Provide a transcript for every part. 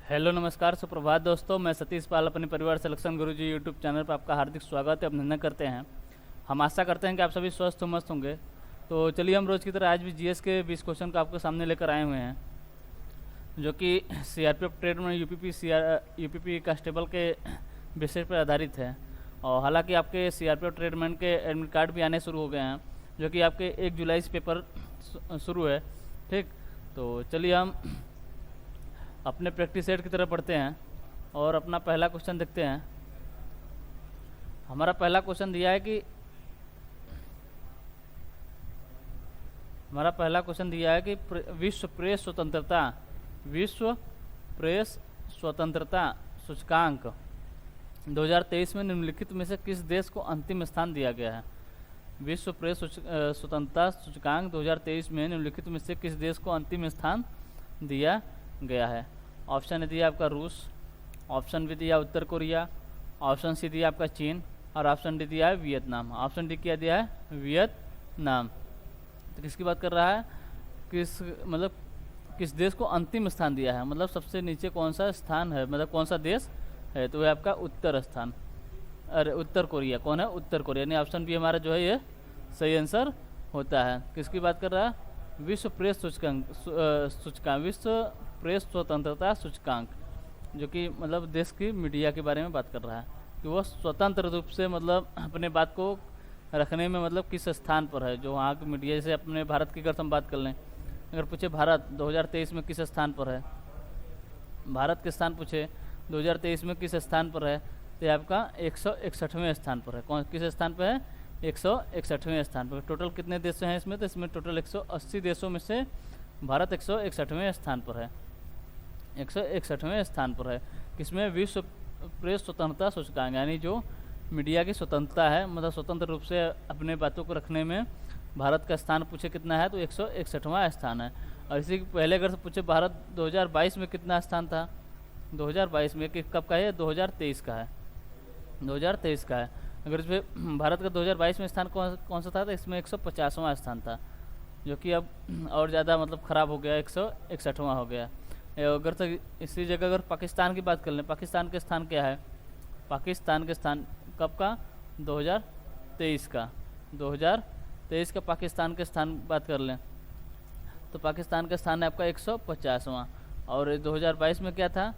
Hello नमस्कार सुप्रभात दोस्तों, मैं सतीश पाल अपने परिवार सिलेक्शन गुरुजी यूट्यूब चैनल पर आपका हार्दिक स्वागत है, अभिनंदन करते हैं। हम आशा करते हैं कि आप सभी स्वस्थ मस्त होंगे। तो चलिए हम रोज़ की तरह आज भी जीएस के 20 क्वेश्चन को आपके सामने लेकर आए हुए हैं, जो कि सीआरपीएफ ट्रेड में यूपीपी कांस्टेबल के विषय पर आधारित है। और हालांकि आपके सीआरपीएफ ट्रेडमैन के एडमिट कार्ड भी आने शुरू हो गए हैं, जो कि आपके 1 जुलाई से पेपर शुरू है। ठीक, तो चलिए हम अपने प्रैक्टिस सेट की तरफ बढ़ते हैं और अपना पहला क्वेश्चन देखते हैं। हमारा पहला क्वेश्चन दिया है कि विश्व प्रेस स्वतंत्रता सूचकांक 2023 में निम्नलिखित में से किस देश को अंतिम स्थान दिया गया है। विश्व प्रेस स्वतंत्रता सूचकांक 2023 में निम्नलिखित में से किस देश को अंतिम स्थान दिया गया है। ऑप्शन ए दिया आपका रूस, ऑप्शन बी दिया उत्तर कोरिया, ऑप्शन सी दिया आपका चीन और ऑप्शन डी दिया है वियतनाम। ऑप्शन डी क्या दिया है, वियतनाम। तो किसकी बात कर रहा है, किस देश को अंतिम स्थान दिया है, मतलब सबसे नीचे कौन सा स्थान है, मतलब कौन सा देश है। तो ये आपका उत्तर कोरिया। कौन है, उत्तर कोरिया। यानी ऑप्शन बी हमारा जो है ये सही आंसर होता है। किसकी बात कर रहा है, विश्व प्रेस सूचकांक विश्व प्रेस स्वतंत्रता सूचकांक, जो कि मतलब देश की मीडिया के बारे में बात कर रहा है कि वह स्वतंत्र रूप से मतलब अपने बात को रखने में मतलब किस स्थान पर है। जो वहाँ की मीडिया, जैसे अपने भारत की अगर हम बात कर लें, अगर पूछे भारत 2023 में किस स्थान पर है, भारत के स्थान पूछे 2023 में किस स्थान पर है, तो ये आपका 161वें स्थान पर है। कौन किस स्थान पर है, 161वें स्थान पर। टोटल कितने देश हैं इसमें, तो इसमें टोटल 180 देशों में से भारत 161वें स्थान पर है, 161वें स्थान पर है। किसमें, विश्व प्रेस स्वतंत्रता सूचकांक, यानी जो मीडिया की स्वतंत्रता है, मतलब स्वतंत्र रूप से अपने बातों को रखने में भारत का स्थान पूछे कितना है, तो 161वां स्थान है। और इसी पहले अगर से पूछे भारत 2022 में कितना स्थान था, 2022 में कब का है, 2023 का है, 2023 का है। अगर इसमें भारत का 2022 में स्थान कौन सा था, तो इसमें 150वां स्थान था, जो कि अब और ज़्यादा मतलब ख़राब हो गया, 161वां हो गया। अगर तो इसी जगह अगर पाकिस्तान की बात कर लें, पाकिस्तान के स्थान क्या है, पाकिस्तान के स्थान कब का, 2023 का, 2023 का पाकिस्तान के स्थान बात कर लें, तो पाकिस्तान का स्थान है आपका 150वां। और 2022 में क्या था,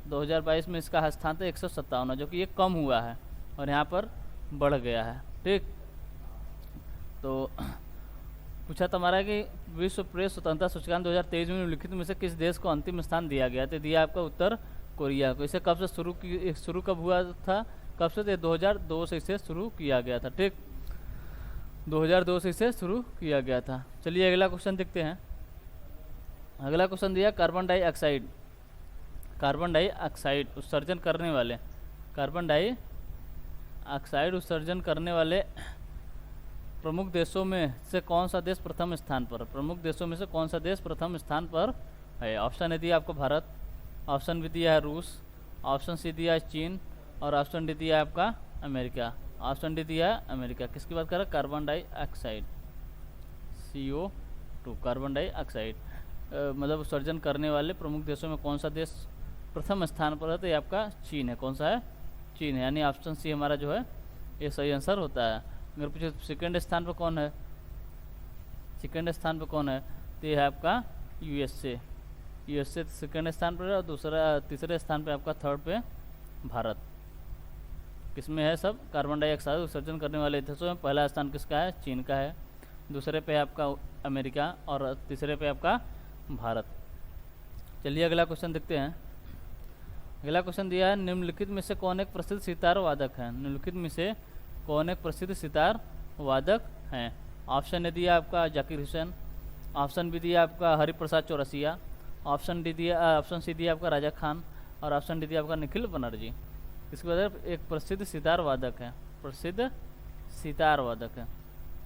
2022 में इसका स्थान था 157, जो कि ये कम हुआ है और यहाँ पर बढ़ गया है। ठीक, तो पूछा था हमारा कि विश्व प्रेस स्वतंत्रता सूचकांक 2023 में निम्नलिखित में से किस देश को अंतिम स्थान दिया गया, तो दिया आपका उत्तर कोरिया को। इसे कब से शुरू कब हुआ था, कब से, 2002 से इसे शुरू किया गया था। ठीक, 2002 से इसे शुरू किया गया था। चलिए अगला क्वेश्चन देखते हैं। अगला क्वेश्चन दिया कार्बन डाइऑक्साइड उत्सर्जन करने वाले प्रमुख देशों में से कौन सा देश प्रथम स्थान पर, प्रमुख देशों में से कौन सा देश प्रथम स्थान पर है। ऑप्शन ए दिया आपको भारत, ऑप्शन बी दिया है रूस, ऑप्शन सी दिया है चीन और ऑप्शन डी दिया है आपका अमेरिका। ऑप्शन डी दिया है अमेरिका। किसकी बात कर रहा है, carbon dioxide, CO2, carbon dioxide मतलब उत्सर्जन करने वाले प्रमुख देशों में कौन सा देश प्रथम स्थान पर है, तो ये आपका चीन है। कौन सा है, चीन है। यानी ऑप्शन सी हमारा जो है ये सही आंसर होता है। अगर पूछे सेकेंड स्थान पर कौन है, सेकेंड स्थान पर कौन है, तो ये है आपका यूएसए सेकेंड स्थान पर है और तीसरे स्थान पे आपका थर्ड पे भारत। किसमें है सब, कार्बन डाइऑक्साइड उत्सर्जन करने वाले देशों में पहला स्थान किसका है, चीन का है, दूसरे पे आपका अमेरिका और तीसरे पे आपका भारत। चलिए अगला क्वेश्चन देखते हैं। अगला क्वेश्चन दिया है, निम्नलिखित में से कौन एक प्रसिद्ध सितार वादक है, निम्नलिखित में से कौन एक प्रसिद्ध सितार वादक हैं। ऑप्शन ए दिया आपका जाकिर हुसैन, ऑप्शन बी दिया आपका हरिप्रसाद चौरसिया, ऑप्शन सी दिया आपका राजा खान और ऑप्शन डी दिया आपका निखिल बनर्जी। इसके बाद एक प्रसिद्ध सितार वादक है, प्रसिद्ध सितार वादक है।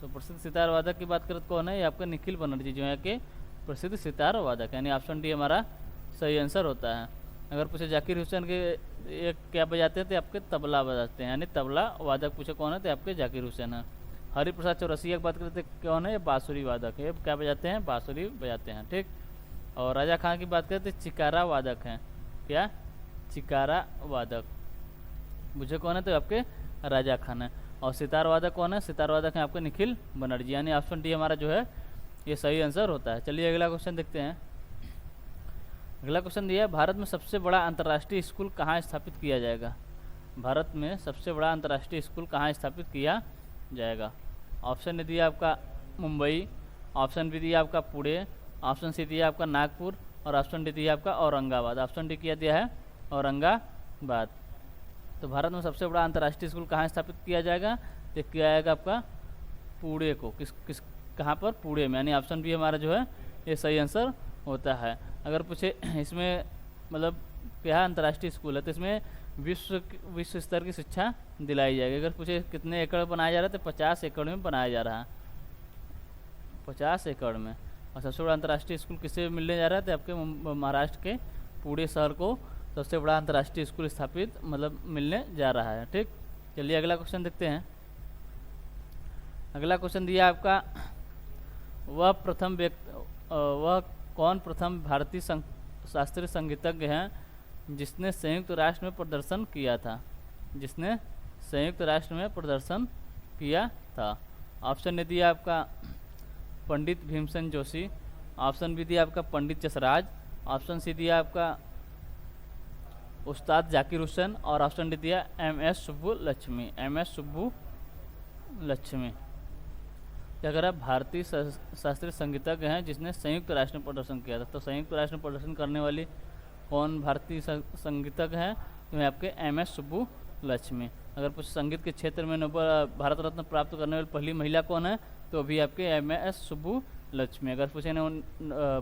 तो प्रसिद्ध सितार वादक की बात करें तो कौन है, ये आपका निखिल बनर्जी जो है कि प्रसिद्ध सितार वादक है। यानी ऑप्शन डी हमारा सही आंसर होता है। अगर पूछे जाकिर हुसैन के ये क्या बजाते हैं, तो आपके तबला बजाते हैं, यानी तबला वादक पूछे कौन है, तो आपके जाकिर हुसैन है। हरिप्रसाद चौरसिया की बात करते कौन है, बांसुरी वादक है, क्या बजाते हैं, बांसुरी बजाते हैं। ठीक, और राजा खान की बात करें तो चिकारा वादक हैं, क्या, चिकारा वादक। मुझे कौन है, तो आपके राजा खान है। और सितार वादक कौन है, सितार वादक है आपके निखिल बनर्जी। यानी ऑप्शन डी हमारा जो है ये सही आंसर होता है। चलिए अगला क्वेश्चन देखते हैं। अगला क्वेश्चन दिया है, भारत में सबसे बड़ा अंतर्राष्ट्रीय स्कूल कहाँ स्थापित किया जाएगा। भारत में सबसे बड़ा अंतर्राष्ट्रीय स्कूल कहाँ स्थापित किया जाएगा। ऑप्शन दिया आपका मुंबई, ऑप्शन बी दिया आपका पुणे, ऑप्शन सी दिया आपका नागपुर और ऑप्शन डी दिया आपका औरंगाबाद। ऑप्शन डी किया दिया है औरंगाबाद। तो भारत में सबसे बड़ा अंतर्राष्ट्रीय स्कूल कहाँ स्थापित किया जाएगा, तो किया जाएगा आपका पुणे को। किस कहाँ पर, पुणे में। यानी ऑप्शन बी हमारा जो है ये सही आंसर होता है। अगर पूछे इसमें मतलब क्या अंतर्राष्ट्रीय स्कूल है, तो इसमें विश्व स्तर की शिक्षा दिलाई जाएगी। अगर पूछे कितने एकड़ बनाया जा रहा है, तो 50 एकड़ में बनाया जा रहा है, 50 एकड़ में। और सबसे बड़ा अंतर्राष्ट्रीय स्कूल किसे मिलने जा रहा है, तो आपके महाराष्ट्र के पुणे शहर को सबसे बड़ा अंतर्राष्ट्रीय स्कूल स्थापित मतलब मिलने जा रहा है। ठीक, चलिए अगला क्वेश्चन देखते हैं। अगला क्वेश्चन दिया आपका, वह कौन प्रथम भारतीय शास्त्रीय संगीतज्ञ हैं जिसने संयुक्त राष्ट्र में प्रदर्शन किया था, जिसने संयुक्त राष्ट्र में प्रदर्शन किया था। ऑप्शन ने दिया आपका पंडित भीमसेन जोशी, ऑप्शन बी दिया आपका पंडित जसराज, ऑप्शन सी दिया आपका उस्ताद जाकिर हुसैन और ऑप्शन डी दिया MS सुब्बुलक्ष्मी, MS सुब्बुलक्ष्मी। अगर भारतीय शास्त्रीय संगीतज्ञ हैं जिसने संयुक्त राष्ट्र में प्रदर्शन किया था, तो संयुक्त राष्ट्र में प्रदर्शन करने वाली कौन भारतीय संगीतज्ञ हैं, तो आपके MS सुब्बुलक्ष्मी। अगर कुछ संगीत के क्षेत्र में नोबेल भारत रत्न प्राप्त करने वाली पहली महिला कौन है, तो अभी आपके MS सुब्बुलक्ष्मी। अगर पूछे इन्हें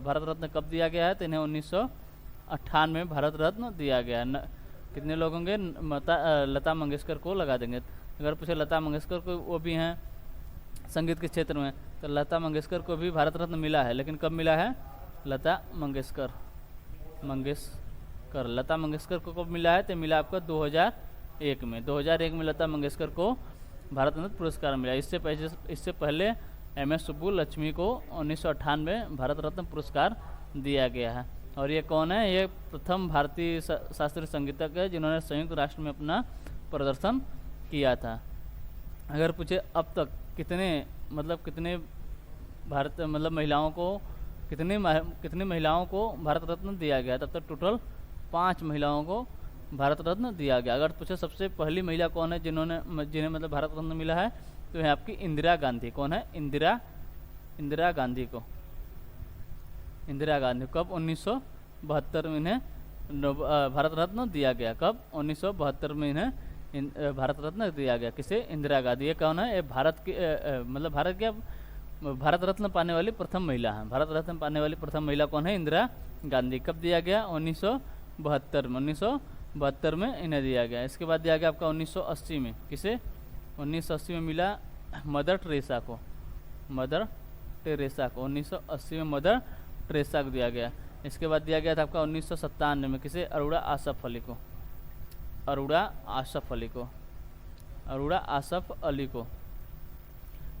भारत रत्न कब दिया गया है, तो इन्हें 1998 में भारत रत्न दिया गया है। कितने लोग होंगे, लता मंगेशकर को लगा देंगे। अगर पूछे लता मंगेशकर को, वो भी हैं संगीत के क्षेत्र में, तो लता मंगेशकर को भी भारत रत्न मिला है। लेकिन कब मिला है, लता मंगेशकर लता मंगेशकर को कब मिला है, तो मिला आपका 2001 में। 2001 में लता मंगेशकर को भारत रत्न पुरस्कार मिला। इससे पहले MS सुब्बुलक्ष्मी को 1998 में भारत रत्न पुरस्कार दिया गया है। और ये कौन है, ये प्रथम भारतीय शास्त्रीय संगीतज्ञ है जिन्होंने संयुक्त राष्ट्र में अपना प्रदर्शन किया था। अगर पूछे अब तक कितने भारत महिलाओं को कितनी महिलाओं को भारत रत्न दिया गया, तब तक टोटल 5 महिलाओं को भारत रत्न दिया गया। अगर पूछे सबसे पहली महिला कौन है जिन्हें भारत रत्न मिला है, तो है आपकी इंदिरा गांधी। कौन है, इंदिरा गांधी को। इंदिरा गांधी कब, 1972 में इन्हें भारत रत्न दिया गया। कब, 1972 में इन्हें भारत रत्न दिया गया। किसे, इंदिरा गांधी। ये कौन है, ये भारत के भारत रत्न पाने वाली प्रथम महिला है। भारत रत्न पाने वाली प्रथम महिला कौन है, इंदिरा गांधी। कब दिया गया, 1972 में। 1972 में इन्हें दिया गया। इसके बाद दिया गया आपका 1980 में। किसे, 1980 में मिला मदर टेरेसा को। 1980 में मदर टेरेसा को दिया गया। इसके बाद दिया गया था आपका 1997 में। किसे, अरोड़ा आसफ अली को।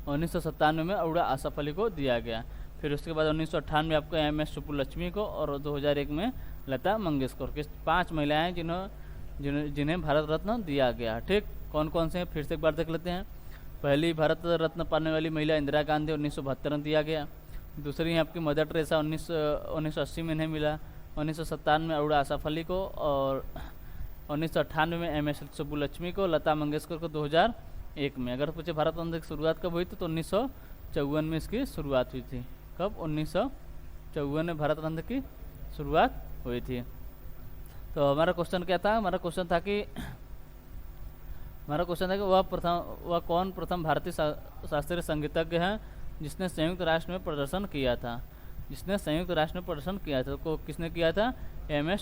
1997 में अरोड़ा आसफ अली को दिया गया। फिर उसके बाद 1998 में आपको MS सुब्बुलक्ष्मी को और 2001 में लता मंगेशकर के 5 महिलाएं जिन्हें भारत रत्न दिया गया। ठीक, कौन कौन से हैं फिर से एक बार देख लेते हैं। पहली भारत रत्न पाने वाली महिला इंदिरा गांधी, 1972 में दिया गया। दूसरी है आपकी मदर टेरेसा, 1980 में इन्हें मिला। 1997 में अरोड़ा आसफ अली को और 1998 में MS सुब्बुलक्ष्मी को। लता मंगेशकर को 2001 में। अगर पूछे भारत रत्न की शुरुआत कब हुई थी, तो 1954 में इसकी शुरुआत हुई थी। कब, 1954 में भारत रत्न की शुरुआत हुई थी। तो हमारा क्वेश्चन क्या था, हमारा क्वेश्चन था कि वह कौन प्रथम भारतीय शास्त्रीय संगीतज्ञ हैं जिसने संयुक्त राष्ट्र में प्रदर्शन किया था। को किसने किया था, MS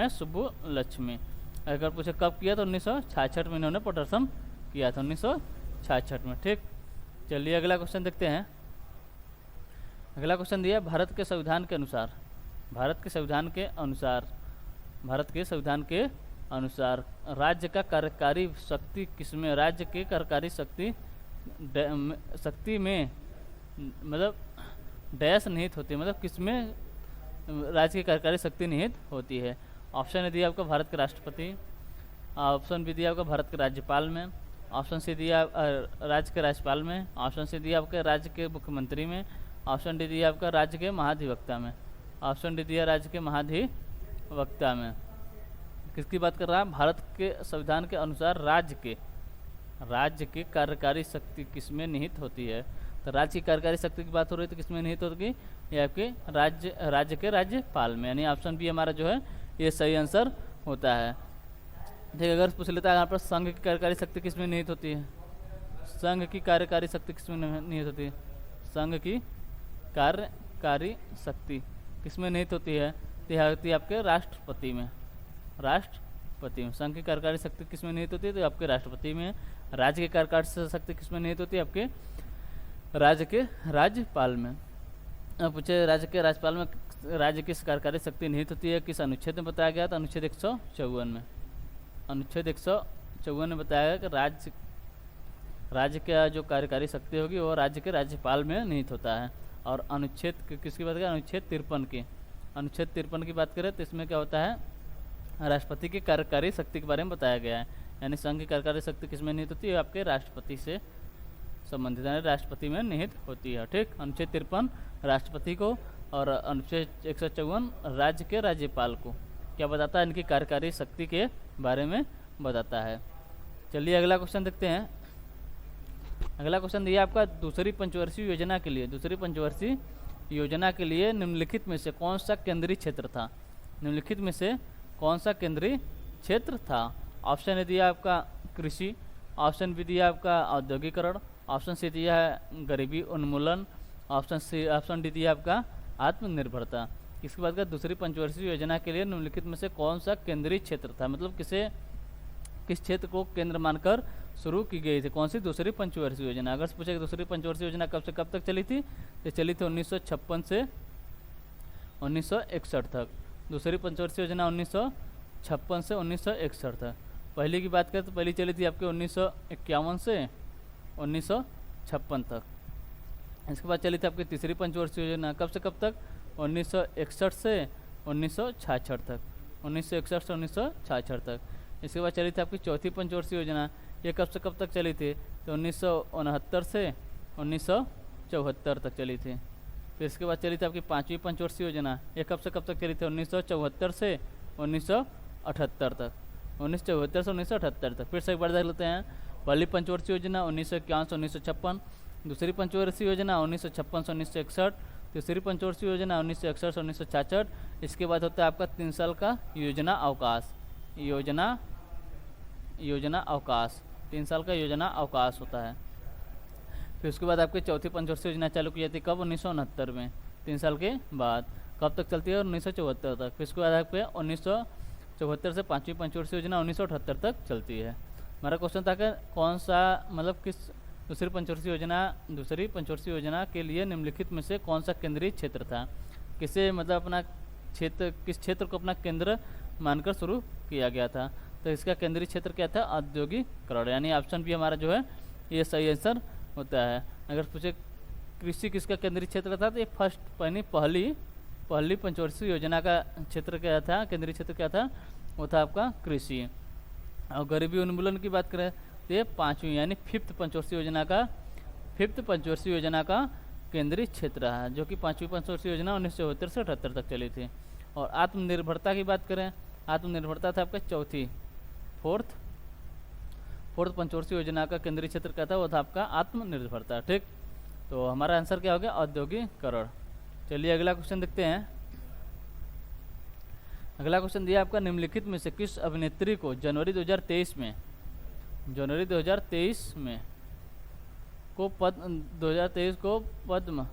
सुब्बुलक्ष्मी। अगर पूछे कब किया, तो 1966 में इन्होंने प्रदर्शन किया था, 1966 में। ठीक, चलिए अगला क्वेश्चन देखते हैं। अगला क्वेश्चन दिया, भारत के संविधान के अनुसार राज्य का कार्यकारी शक्ति किसमें, राज्य के कार्यकारी शक्ति में डैश निहित होती है, किसमें राज्य की कार्यकारी शक्ति निहित होती है। ऑप्शन ए दिया आपका भारत के राष्ट्रपति, ऑप्शन बी दिया आपका भारत के राज्यपाल में, ऑप्शन सी दिया राज्य के राज्यपाल में, ऑप्शन सी दिया आपका राज्य के मुख्यमंत्री में, ऑप्शन डी दिया आपका राज्य के महाधिवक्ता में। ऑप्शन डी दिया राज्य के महाधिवक्ता में। किसकी बात कर रहा है? भारत के संविधान के अनुसार राज्य की कार्यकारी शक्ति किसमें निहित होती है? तो राज्य की कार्यकारी शक्ति की बात हो रही है तो किसमें निहित होगी? ये आपके राज्य के राज्यपाल में, यानी ऑप्शन बी हमारा जो है ये सही आंसर होता है। ठीक, अगर पूछ लेता है यहाँ पर संघ की कार्यकारी शक्ति किसमें निहित होती है? संघ की कार्यकारी शक्ति किसमें निहित होती है? संघ की कार्यकारी शक्ति किसमें निहित होती है? तो यह होती है आपके राष्ट्रपति में। राष्ट्रपति में संघ की कार्यकारी शक्ति किसमें निहित होती है? तो आपके राष्ट्रपति में। राज्य की कार्यकारी शक्ति किसमें निहित होती है? आपके राज्य के राज्यपाल में। अब पूछे राज्य के राज्यपाल में राज्य की कार्यकारी शक्ति निहित होती है किस अनुच्छेद में बताया गया? तो अनुच्छेद 154 में। अनुच्छेद 154 में बताया गया कि राज्य का जो कार्यकारी शक्ति होगी वो राज्य के राज्यपाल में निहित होता है। और अनुच्छेद किसकी बात करें? अनुच्छेद 53 की। अनुच्छेद 53 की बात करें तो इसमें क्या होता है? राष्ट्रपति की कार्यकारी शक्ति के बारे में बताया गया है। यानी संघ की कार्यकारी शक्ति किसमें निहित होती है? आपके राष्ट्रपति से संबंधित, यानी राष्ट्रपति में निहित होती है। ठीक, अनुच्छेद 53 राष्ट्रपति को और अनुच्छेद 154 राज्य के राज्यपाल को क्या बताता है? इनकी कार्यकारी शक्ति के बारे में बताता है। चलिए अगला क्वेश्चन देखते हैं। अगला क्वेश्चन दिया आपका दूसरी पंचवर्षीय योजना के लिए। दूसरी पंचवर्षीय योजना के लिए निम्नलिखित में से कौन सा केंद्रीय क्षेत्र था? निम्नलिखित में से कौन सा केंद्रीय क्षेत्र था? ऑप्शन ए दिया आपका कृषि, ऑप्शन बी दिया आपका औद्योगिकरण, ऑप्शन सी दिया है गरीबी उन्मूलन, ऑप्शन डी दिया आपका आत्मनिर्भरता। इसके बाद का दूसरी पंचवर्षीय योजना के लिए निम्नलिखित में से कौन सा केंद्रीय क्षेत्र था? मतलब किस क्षेत्र को केंद्र मानकर शुरू की गई थी? कौन सी दूसरी पंचवर्षीय योजना? अगर से पूछे दूसरी पंचवर्षीय योजना कब से कब तक चली थी? तो चली थी 1956 से 1961 तक। दूसरी पंचवर्षीय योजना 1956 से 1961 तक। पहली की बात करें तो पहली चली थी आपके 1951 से 1956 तक। इसके बाद चली थी आपकी तीसरी पंचवर्षीय योजना कब से कब तक? 1961 से 1966 तक। 1961 से 1966 तक। इसके बाद चली थी आपकी चौथी पंचवर्षीय योजना, ये कब से कब तक चली थी? तो 1969 से 1974 तक चली थी। फिर इसके बाद चली थी आपकी पांचवी पंचवर्षीय योजना, ये कब से कब तक चली थी? 1974 से 1978 तक। 1974 से 1978 तक। फिर से एक बार देख लेते हैं। पहली पंचवर्षीय योजना 1951 से 1956, दूसरी पंचवर्षीय योजना 1956 से 1961, तीसरी पंचवर्षीय योजना 1961 से 1966। इसके बाद होता है आपका 3 साल का योजना अवकाश। योजना अवकाश 3 साल का योजना अवकाश होता है। फिर उसके बाद आपकी चौथी पंचवर्षीय योजना चालू की जाती है कब? 1969 में, 3 साल के बाद। कब तक चलती है? 1974 तक। फिर उसके बाद आपके 1974 से पांचवी पंचवर्षीय योजना 1978 तक चलती है। हमारा क्वेश्चन था कि कौन सा मतलब किस दूसरी पंचवर्षीय योजना के लिए निम्नलिखित में से कौन सा केंद्रीय क्षेत्र था? किसे मतलब अपना क्षेत्र, किस क्षेत्र को अपना केंद्र मानकर शुरू किया गया था? तो इसका केंद्रीय क्षेत्र क्या था? औद्योगिकरण, यानी ऑप्शन बी हमारा जो है ये सही आंसर होता है। अगर पूछे कृषि किसका केंद्रीय क्षेत्र था? तो ये पहली पंचवर्षीय योजना का क्षेत्र क्या था? केंद्रीय क्षेत्र क्या था? वो था आपका कृषि। और गरीबी उन्मूलन की बात करें तो ये पांचवी यानी फिफ्थ पंचवर्षीय योजना का केंद्रीय क्षेत्र है, जो कि पांचवी पंचवर्षीय योजना 1974 से 78 तक चली थी। और आत्मनिर्भरता की बात करें, आत्मनिर्भरता था आपका फोर्थ पंचवर्षीय योजना का केंद्रीय क्षेत्र क्या था? वो था आपका आत्मनिर्भरता। ठीक, तो हमारा आंसर क्या हो गया? औद्योगिकरण। चलिए अगला क्वेश्चन देखते हैं। अगला क्वेश्चन दिया आपका निम्नलिखित में से किस अभिनेत्री को जनवरी 2023 में को पद्म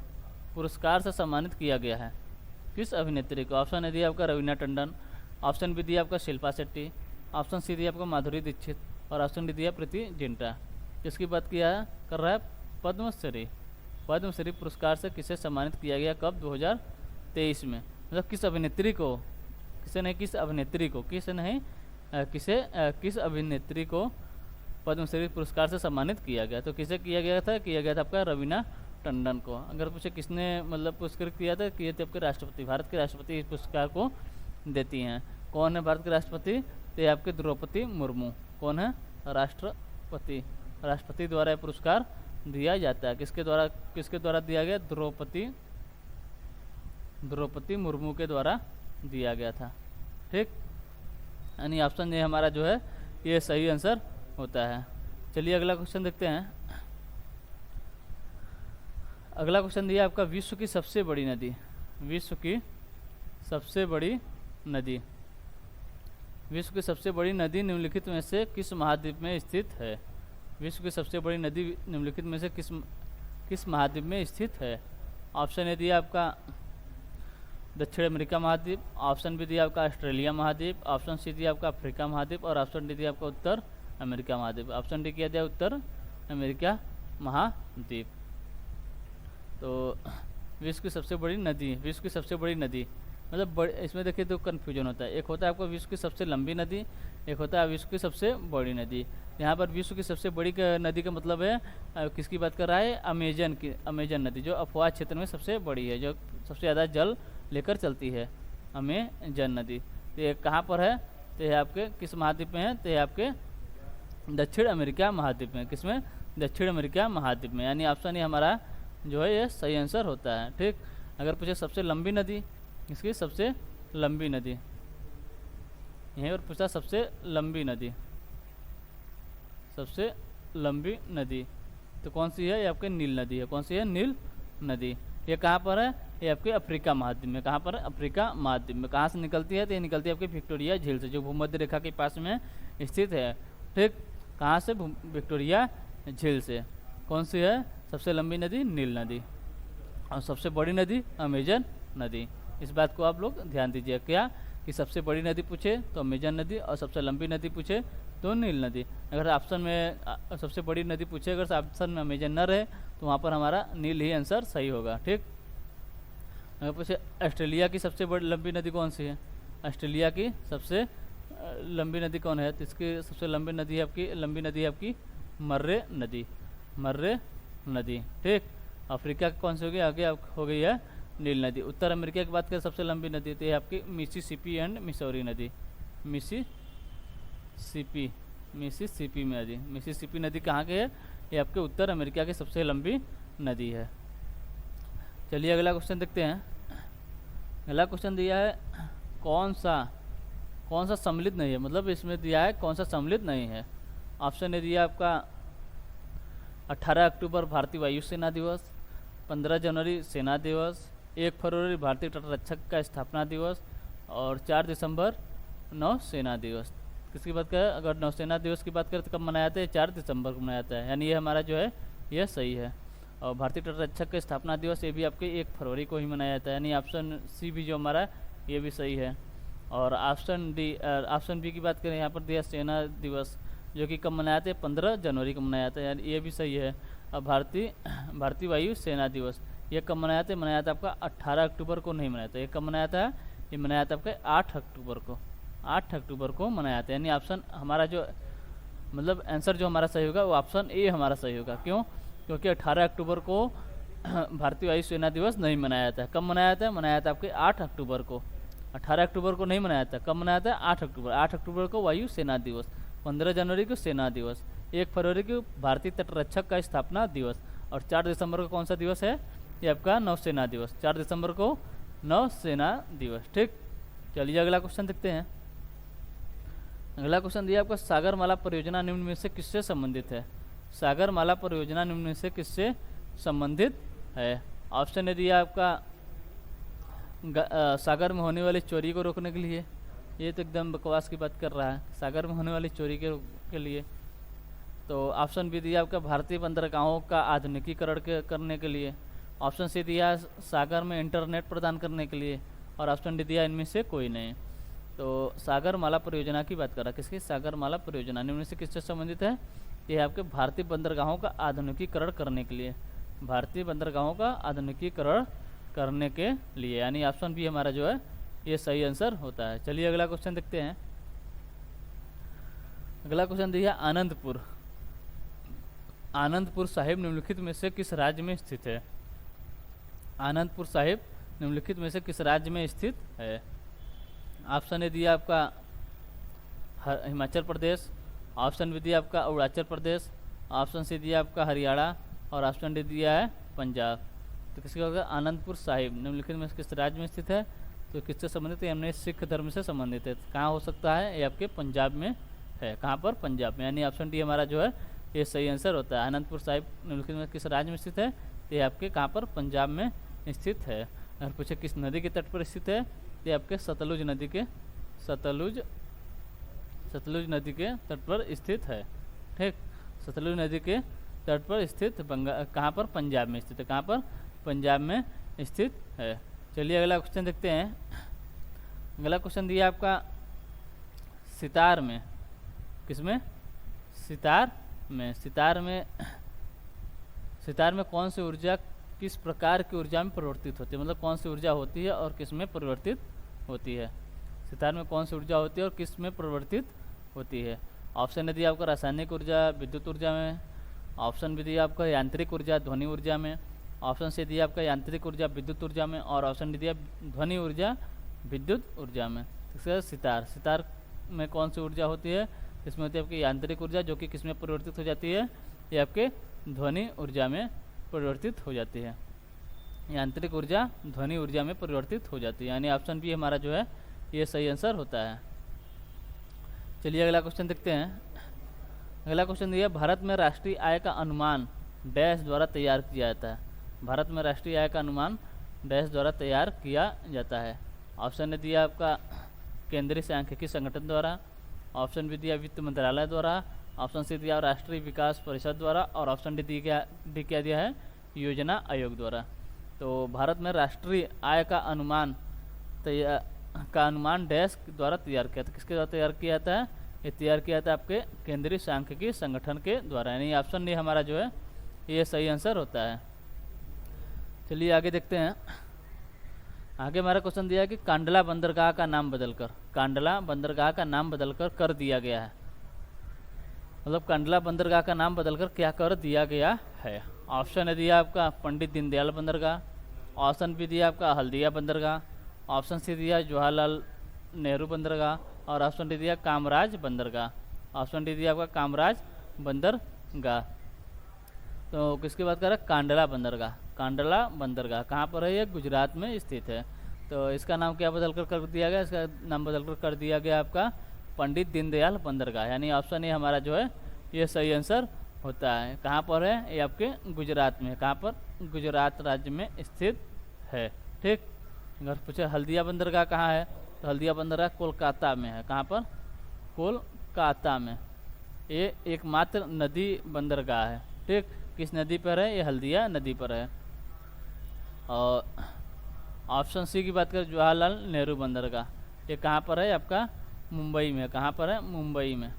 पुरस्कार से सम्मानित किया गया है? किस अभिनेत्री को? ऑप्शन ए दिया आपका रवीना टंडन, ऑप्शन बी दिया आपका शिल्पा शेट्टी, ऑप्शन सी दिया आपका माधुरी दीक्षित और ऑप्शन डी दिया प्रीति जिंटा। किसकी बात कर रहा है? पद्मश्री पुरस्कार से किसे सम्मानित किया गया? कब? 2023 में। मतलब किस अभिनेत्री को, किस अभिनेत्री को पद्मश्री पुरस्कार से सम्मानित किया गया? तो किसे किया गया था? आपका रवीना टंडन को। अगर पूछे किसने मतलब पुरस्कृत किया था, कि ये थे आपके राष्ट्रपति, भारत के राष्ट्रपति इस पुरस्कार को देती हैं। कौन है भारत के राष्ट्रपति? तो ये आपके द्रौपदी मुर्मू। कौन है? राष्ट्रपति। राष्ट्रपति द्वारा यह पुरस्कार दिया जाता है। किसके द्वारा दिया गया? द्रौपदी मुर्मू के द्वारा दिया गया था। ठीक, यानी ऑप्शन ए हमारा जो है ये सही आंसर होता है। चलिए अगला क्वेश्चन देखते हैं। अगला क्वेश्चन दिया आपका, विश्व की सबसे बड़ी नदी। विश्व की सबसे बड़ी नदी। विश्व की सबसे बड़ी नदी निम्नलिखित में से किस महाद्वीप में स्थित है? विश्व की सबसे बड़ी नदी निम्नलिखित में से किस महाद्वीप में स्थित है? ऑप्शन ए दिया आपका दक्षिण अमेरिका महाद्वीप, ऑप्शन बी दिया आपका ऑस्ट्रेलिया महाद्वीप, ऑप्शन सी दिया आपका अफ्रीका महाद्वीप और ऑप्शन डी दिया आपका उत्तर अमेरिका महाद्वीप। ऑप्शन डी किया दिया उत्तर अमेरिका महाद्वीप। तो विश्व की सबसे बड़ी नदी, विश्व की सबसे बड़ी नदी मतलब इसमें देखिए तो कन्फ्यूजन होता है। एक होता है आपको विश्व की सबसे लंबी नदी, एक होता है विश्व की सबसे बड़ी नदी। यहाँ पर विश्व की सबसे बड़ी नदी का मतलब है किसकी बात कर रहा है? अमेजन की, अमेजन नदी जो अफवाह क्षेत्र में सबसे बड़ी है, जो सबसे ज़्यादा जल लेकर चलती है, अमेजन नदी। तो ये कहाँ पर है? तो ये आपके किस महाद्वीप में है? तो ये आपके दक्षिण अमेरिका महाद्वीप में। किसमें? दक्षिण अमेरिका महाद्वीप में। यानी ऑप्शन ये हमारा जो है ये सही आंसर होता है। ठीक, अगर पूछे सबसे लंबी नदी, इसकी सबसे लंबी नदी यहीं पर पूछा, सबसे लंबी नदी, सबसे लंबी नदी तो कौन सी है? ये आपके नील नदी है। कौन सी है? नील नदी। ये कहाँ पर है? ये आपके अफ्रीका महाद्वीप में। कहाँ पर है? अफ्रीका महाद्वीप में। कहाँ से निकलती है? तो ये निकलती है आपके विक्टोरिया झील से, जो भूमध्य रेखा के पास में स्थित है। ठीक, कहाँ से? विक्टोरिया झील से। कौन सी है सबसे लंबी नदी? नील नदी। और सबसे बड़ी नदी अमेजन नदी। इस बात को आप लोग ध्यान दीजिए, क्या कि सबसे बड़ी नदी पूछे तो अमेजन नदी और सबसे लंबी नदी पूछे तो नील नदी। अगर ऑप्शन में सबसे बड़ी नदी पूछे, अगर ऑप्शन में अमेजन न रहे तो वहाँ पर हमारा नील ही आंसर सही होगा। ठीक, अगर पूछे ऑस्ट्रेलिया की सबसे बड़ी लंबी नदी कौन सी है? ऑस्ट्रेलिया की सबसे लंबी नदी कौन है? तो इसकी सबसे लंबी नदी है आपकी मर्रे नदी। मर्रे नदी। ठीक, अफ्रीका की कौन सी होगी? आगे हो गई है नील नदी। उत्तर अमेरिका की बात करें सबसे लंबी नदी तो ये आपकी मिसिसिपी एंड मिसौरी नदी। मिसिसिपी में नदी। मिसिसिपी नदी कहाँ की है? ये आपके उत्तर अमेरिका की सबसे लंबी नदी है। चलिए अगला क्वेश्चन देखते हैं। अगला क्वेश्चन दिया है, कौन सा सम्मिलित नहीं है, मतलब इसमें दिया है कौन सा सम्मिलित नहीं है। ऑप्शन ए दिया आपका 18 अक्टूबर भारतीय वायुसेना दिवस, 15 जनवरी सेना दिवस, 1 फरवरी भारतीय तटरक्षक का स्थापना दिवस और 4 दिसंबर नौसेना दिवस। किसकी बात करें? अगर नौसेना दिवस की बात करें तो कब मनाया जाता है? 4 दिसंबर को मनाया जाता है। यानी ये हमारा जो है यह सही है। और भारतीय तटरक्षक का स्थापना दिवस ये भी आपके 1 फरवरी को ही मनाया जाता है। यानी ऑप्शन सी भी जो हमारा ये भी सही है। और ऑप्शन बी की बात करें, यहाँ पर दिया सेना दिवस जो कि कब मनाया जाता है? 15 जनवरी को मनाया जाता है। यानी ये भी सही है। और भारतीय वायु सेना दिवस ये कब मनाया जाता है? मनाया जाता है आपका 18 अक्टूबर को नहीं मनाया जाता। ये कब मनाया जाता है? ये मनाया जाता है आपके 8 अक्टूबर को। 8 अक्टूबर को मनाया जाता है। यानी ऑप्शन हमारा जो मतलब आंसर जो हमारा सही होगा वो ऑप्शन ए हमारा सही होगा। क्यों? क्योंकि 18 अक्टूबर को भारतीय वायु सेना दिवस नहीं मनाया जाता है। कब मनाया जाता है? मनाया जाता है आपके 8 अक्टूबर को। 18 अक्टूबर को नहीं मनाया जाता। कब मनाया जाता है? 8 अक्टूबर। 8 अक्टूबर को वायु सेना दिवस, 15 जनवरी को सेना दिवस, 1 फरवरी को भारतीय तटरक्षक का स्थापना दिवस और 4 दिसंबर को कौन सा दिवस है? ये आपका नौसेना दिवस। 4 दिसंबर को नौसेना दिवस। ठीक, चलिए अगला क्वेश्चन देखते हैं। अगला क्वेश्चन दिया आपका, सागरमाला परियोजना निम्न में से किससे संबंधित है? सागरमाला परियोजना निम्न में से किससे संबंधित है? ऑप्शन ए दिया आपका सागर में होने वाली चोरी को रोकने के लिए। ये तो एकदम बकवास की बात कर रहा है, सागर में होने वाली चोरी के लिए। तो ऑप्शन बी दिया आपका भारतीय बंदरगाहों का आधुनिकीकरण करने के लिए। ऑप्शन सी दिया सागर में इंटरनेट प्रदान करने के लिए और ऑप्शन डी दिया इनमें से कोई नहीं। तो सागरमाला परियोजना की बात कर रहा है। किसकी? सागरमाला परियोजना निम्न से किससे संबंधित है? ये आपके भारतीय बंदरगाहों का आधुनिकीकरण करने के लिए। भारतीय बंदरगाहों का आधुनिकीकरण करने के लिए। यानी ऑप्शन बी हमारा जो है ये सही आंसर होता है। चलिए अगला क्वेश्चन देखते हैं। अगला क्वेश्चन दिया आनंदपुर साहिब निम्नलिखित में से किस राज्य में स्थित है? आनंदपुर साहिब निम्नलिखित में से किस राज्य में स्थित है? ऑप्शन ए दिया आपका हिमाचल प्रदेश, ऑप्शन बी दिया आपका अरुणाचल प्रदेश, ऑप्शन सी दिया आपका हरियाणा और ऑप्शन डी दिया है पंजाब। तो किसका होगा? आनंदपुर साहिब निम्नलिखित में से किस राज्य में स्थित है? तो किससे संबंधित है? हमने सिख धर्म से संबंधित है। कहाँ हो सकता है? ये आपके पंजाब में है। कहाँ पर? पंजाब में। यानी ऑप्शन डी हमारा जो है ये सही आंसर होता है। आनंदपुर साहिब निम्नलिखित में किस राज्य में स्थित है? ये आपके कहाँ पर? पंजाब में स्थित है। अगर पूछे किस नदी के तट पर स्थित है? ये आपके सतलुज नदी के सतलुज नदी के तट पर स्थित है। ठीक, सतलुज नदी के तट पर स्थित कहाँ पर? पंजाब में स्थित है। कहाँ पर? पंजाब में स्थित है। चलिए अगला क्वेश्चन देखते हैं। अगला क्वेश्चन दिया आपका सितार में, किसमें? सितार में। सितार में कौन सी ऊर्जा किस प्रकार की ऊर्जा में परिवर्तित होती है? मतलब कौन सी ऊर्जा होती है और किस में परिवर्तित होती है? सितार में कौन सी ऊर्जा होती है और किस में परिवर्तित होती है? ऑप्शन ए दिया आपका रासायनिक ऊर्जा विद्युत ऊर्जा में, ऑप्शन बी दिया आपका यांत्रिक ऊर्जा ध्वनि ऊर्जा में, ऑप्शन सी दिया आपका यांत्रिक ऊर्जा विद्युत ऊर्जा में और ऑप्शन डी दिया ध्वनि ऊर्जा विद्युत ऊर्जा में। इसका सितार में कौन सी ऊर्जा होती है? इसमें होती है आपकी यांत्रिक ऊर्जा, जो कि किस में परिवर्तित हो जाती है? ये आपके ध्वनि ऊर्जा में परिवर्तित हो जाती है। यांत्रिक ऊर्जा ध्वनि ऊर्जा में परिवर्तित हो जाती है। यानी ऑप्शन बी हमारा जो है ये सही आंसर होता है। चलिए अगला क्वेश्चन देखते हैं। अगला क्वेश्चन दिया भारत में राष्ट्रीय आय का अनुमान डैश द्वारा तैयार किया जाता है। भारत में राष्ट्रीय आय का अनुमान डैश द्वारा तैयार किया जाता है। ऑप्शन ए दिया आपका केंद्रीय सांख्यिकी संगठन द्वारा, ऑप्शन बी दिया वित्त मंत्रालय द्वारा, ऑप्शन सी दिया राष्ट्रीय विकास परिषद द्वारा और ऑप्शन डी क्या दिया है? योजना आयोग द्वारा। तो भारत में राष्ट्रीय आय का अनुमान डैश द्वारा तैयार किया था। किसके द्वारा तैयार किया जाता है? ये तैयार किया जाता है आपके केंद्रीय सांख्यिकी संगठन के द्वारा। यानी ऑप्शन डी हमारा जो है ये सही आंसर होता है। चलिए आगे देखते हैं। आगे हमारा क्वेश्चन दिया है कि कांडला बंदरगाह का नाम बदलकर कर दिया गया है। मतलब कांडला बंदरगाह का नाम बदलकर क्या कर दिया गया है? ऑप्शन ए दिया आपका पंडित दीनदयाल बंदरगाह, ऑप्शन बी दिया आपका हल्दिया बंदरगाह, ऑप्शन सी दिया जवाहरलाल नेहरू बंदरगाह और ऑप्शन डी दिया कामराज बंदरगाह। ऑप्शन डी दिया आपका कामराज बंदरगाह। तो किसकी बात कर रहा है? कांडला बंदरगाह कहाँ पर है? ये गुजरात में स्थित है। तो इसका नाम क्या बदलकर कर दिया गया? इसका नाम बदलकर कर दिया गया आपका पंडित दीनदयाल बंदरगाह। यानी ऑप्शन ए हमारा जो है ये सही आंसर होता है। कहाँ पर है? ये आपके गुजरात में। कहाँ पर? गुजरात राज्य में स्थित है। ठीक, अगर पूछे हल्दिया बंदरगाह कहाँ है? तो हल्दिया बंदरगाह कोलकाता में है। कहाँ पर? कोलकाता में। ये एकमात्र नदी बंदरगाह है। ठीक, किस नदी पर है? ये हल्दिया नदी पर है। और ऑप्शन सी की बात करें जवाहरलाल नेहरू बंदरगाह, ये कहाँ पर है? आपका मुंबई में। कहाँ पर है? मुंबई में।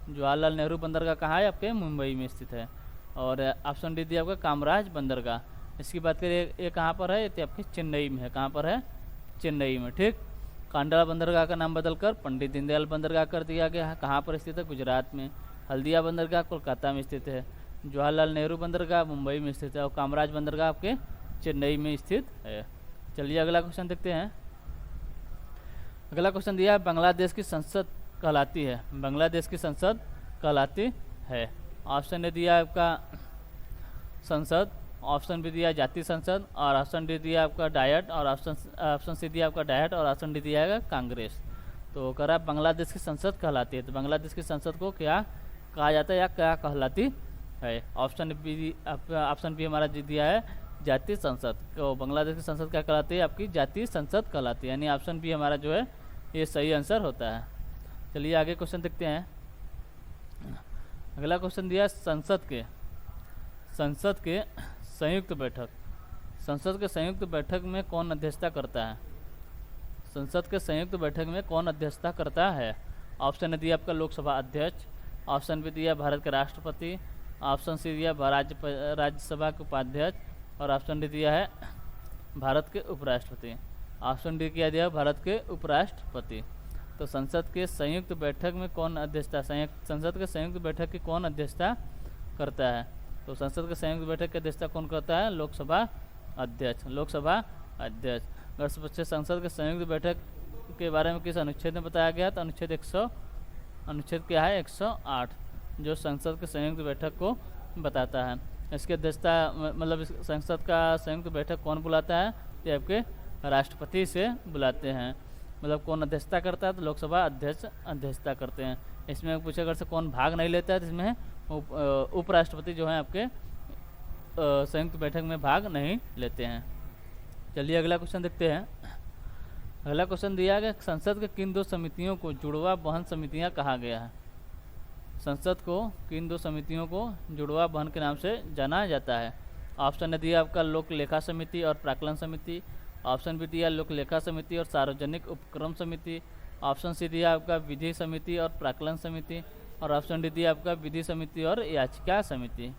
जवाहरलाल नेहरू बंदरगाह कहाँ है? आपके मुंबई में स्थित है। और ऑप्शन डी दिया आपका कामराज बंदरगाह, इसकी बात करें ये कहाँ पर है? ये आपके चेन्नई में है। कहाँ पर है? चेन्नई में। ठीक, कांडला बंदरगाह का नाम बदलकर पंडित दीनदयाल बंदरगाह कर दिया गया है। कहाँ पर स्थित है? गुजरात में। हल्दिया बंदरगाह कोलकाता में स्थित है, जवाहरलाल नेहरू बंदरगाह मुंबई में स्थित है और कामराज बंदरगाह आपके चेन्नई में स्थित है। चलिए अगला क्वेश्चन देखते हैं। अगला क्वेश्चन दिया है बांग्लादेश की संसद कहलाती है। बांग्लादेश की संसद कहलाती है। ऑप्शन ए दिया आपका संसद, ऑप्शन बी दिया जातीय संसद और ऑप्शन डी दिया आपका डायट और ऑप्शन सी दिया आपका डायट और ऑप्शन डी दिया है कांग्रेस। तो कह रहा है बांग्लादेश की संसद कहलाती है। तो बांग्लादेश की संसद को क्या कहा जाता है या क्या कहलाती है? ऑप्शन बी हमारा दिया है जातीय संसद। तो बांग्लादेश की संसद क्या कहलाती है? आपकी जातीय संसद कहलाती है। यानी ऑप्शन बी हमारा जो है ये सही आंसर होता है। चलिए आगे क्वेश्चन देखते हैं। अगला क्वेश्चन दिया संसद के संयुक्त बैठक। संसद के संयुक्त बैठक में कौन अध्यक्षता करता है? संसद के संयुक्त बैठक में कौन अध्यक्षता करता है? ऑप्शन ए दिया आपका लोकसभा अध्यक्ष, ऑप्शन बी दिया भारत के राष्ट्रपति, ऑप्शन सी दिया राज्यसभा के उपाध्यक्ष और ऑप्शन डी दिया है भारत के उपराष्ट्रपति। ऑप्शन डी क्या दिया? भारत के उपराष्ट्रपति। तो संसद के संयुक्त बैठक में कौन अध्यक्षता संसद के संयुक्त बैठक की कौन अध्यक्षता करता है? तो संसद के संयुक्त बैठक की अध्यक्षता कौन करता है? लोकसभा अध्यक्ष, लोकसभा अध्यक्ष। अगर से पूछे संसद के संयुक्त बैठक के बारे में किस अनुच्छेद में बताया गया, तो अनुच्छेद क्या है 108, जो संसद के संयुक्त बैठक को बताता है। इसकी अध्यक्षता मतलब इस संसद का संयुक्त बैठक कौन बुलाता है, ये आपके राष्ट्रपति से बुलाते हैं। मतलब कौन अध्यक्षता करता है, तो लोकसभा अध्यक्ष अध्यक्षता करते हैं। इसमें पूछे अगर से कौन भाग नहीं लेता है, तो इसमें उपराष्ट्रपति जो है आपके संयुक्त बैठक में भाग नहीं लेते हैं। चलिए अगला क्वेश्चन देखते हैं। अगला क्वेश्चन दिया गया, संसद के किन दो समितियों को जुड़वा बहन समितियां कहा गया है। संसद को किन दो समितियों को जुड़वा बहन के नाम से जाना जाता है। ऑप्शन ने दिया आपका लोक लेखा समिति और प्राक्कलन समिति। ऑप्शन बी दिया लोक लेखा समिति और सार्वजनिक उपक्रम समिति। ऑप्शन सी दिया आपका विधि समिति और प्राक्कलन समिति। और ऑप्शन डी दिया आपका विधि समिति और याचिका समिति।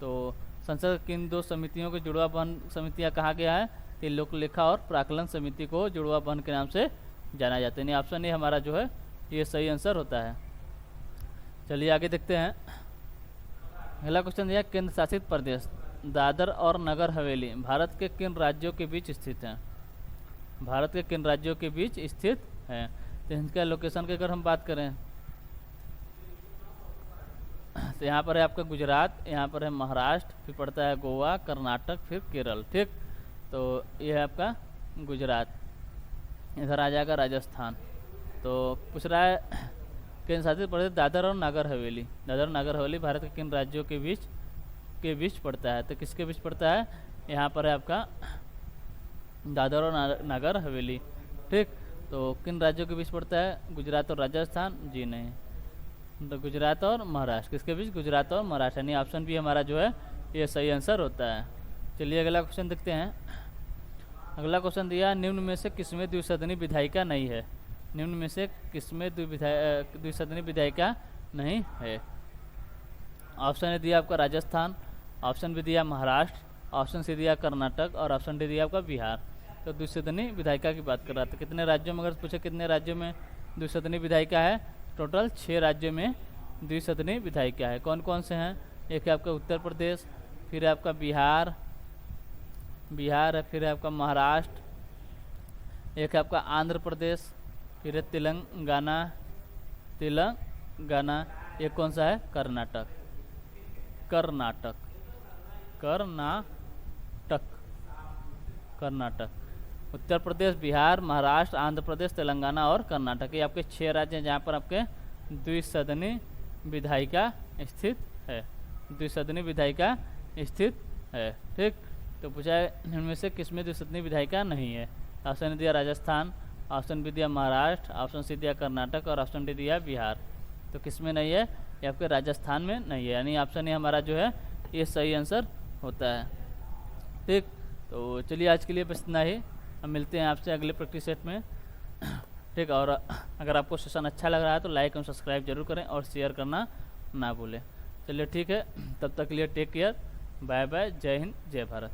तो संसद किन दो समितियों को जुड़वा बहन समितियां कहा गया है, ये लोक लेखा और प्राक्कलन समिति को जुड़वा बहन के नाम से जाना जाता है। ऑप्शन ए हमारा जो है ये सही आंसर होता है। चलिए आगे देखते हैं। अगला क्वेश्चन दिया, केंद्र शासित प्रदेश दादर और नगर हवेली भारत के किन राज्यों के बीच स्थित हैं। भारत के किन राज्यों के बीच स्थित है। तो इनका लोकेशन की अगर हम बात करें, तो यहाँ पर है आपका गुजरात, यहाँ पर है महाराष्ट्र, फिर पड़ता है गोवा, कर्नाटक, फिर केरल। ठीक, तो ये है आपका गुजरात, इधर आ जाएगा राजस्थान। तो पूछ रहा है केंद्र शासित प्रदेश दादर और नगर हवेली। दादर और नगर हवेली भारत के किन राज्यों के बीच पड़ता है। तो किसके बीच पड़ता है, यहाँ पर है आपका दादर और नगर हवेली। ठीक, तो किन राज्यों के बीच पड़ता है, गुजरात और राजस्थान, जी नहीं, तो गुजरात और महाराष्ट्र। किसके बीच, गुजरात और महाराष्ट्र, यानी ऑप्शन भी हमारा जो है ये सही आंसर होता है। चलिए अगला क्वेश्चन देखते हैं। अगला क्वेश्चन दिया, निम्न में से किसमें द्विसदनी विधायिका नहीं है। निम्न में से किसमें द्विसदनी विधायिका नहीं है। ऑप्शन ए दिया आपका राजस्थान, ऑप्शन बी दिया महाराष्ट्र, ऑप्शन सी दिया कर्नाटक और ऑप्शन डी दिया आपका बिहार। तो द्विसदनी विधायिका की बात कर रहा था। कितने राज्यों में, अगर पूछे कितने राज्यों में द्विसदनी विधायिका है, टोटल 6 राज्यों में द्विसदनी विधायिका है। कौन कौन से हैं, एक है आपका उत्तर प्रदेश, फिर है आपका बिहार है, फिर है आपका महाराष्ट्र, एक है आपका आंध्र प्रदेश, फिर है तेलंगाना, एक कौन सा है, कर्नाटक। उत्तर प्रदेश, बिहार, महाराष्ट्र, आंध्र प्रदेश, तेलंगाना और कर्नाटक, ये आपके 6 राज्य हैं जहाँ पर आपके द्विसदनी विधायिका स्थित है। ठीक, तो पूछा है इनमें से किसमें द्विसदनी विधायिका नहीं है। ऑप्शन दिया राजस्थान, ऑप्शन बी दिया महाराष्ट्र, ऑप्शन सी दिया कर्नाटक और ऑप्शन डी दिया बिहार। तो किसमें नहीं है, ये आपके राजस्थान में नहीं है, यानी ऑप्शन ए हमारा जो है ये सही आंसर होता है। ठीक, तो चलिए आज के लिए बस इतना ही, हम मिलते हैं आपसे अगले प्रैक्टिस सेट में। ठीक, और अगर आपको सेशन अच्छा लग रहा है तो लाइक और सब्सक्राइब जरूर करें और शेयर करना ना भूलें। चलिए ठीक है, तब तक के लिए टेक केयर, बाय बाय, जय हिंद, जय भारत।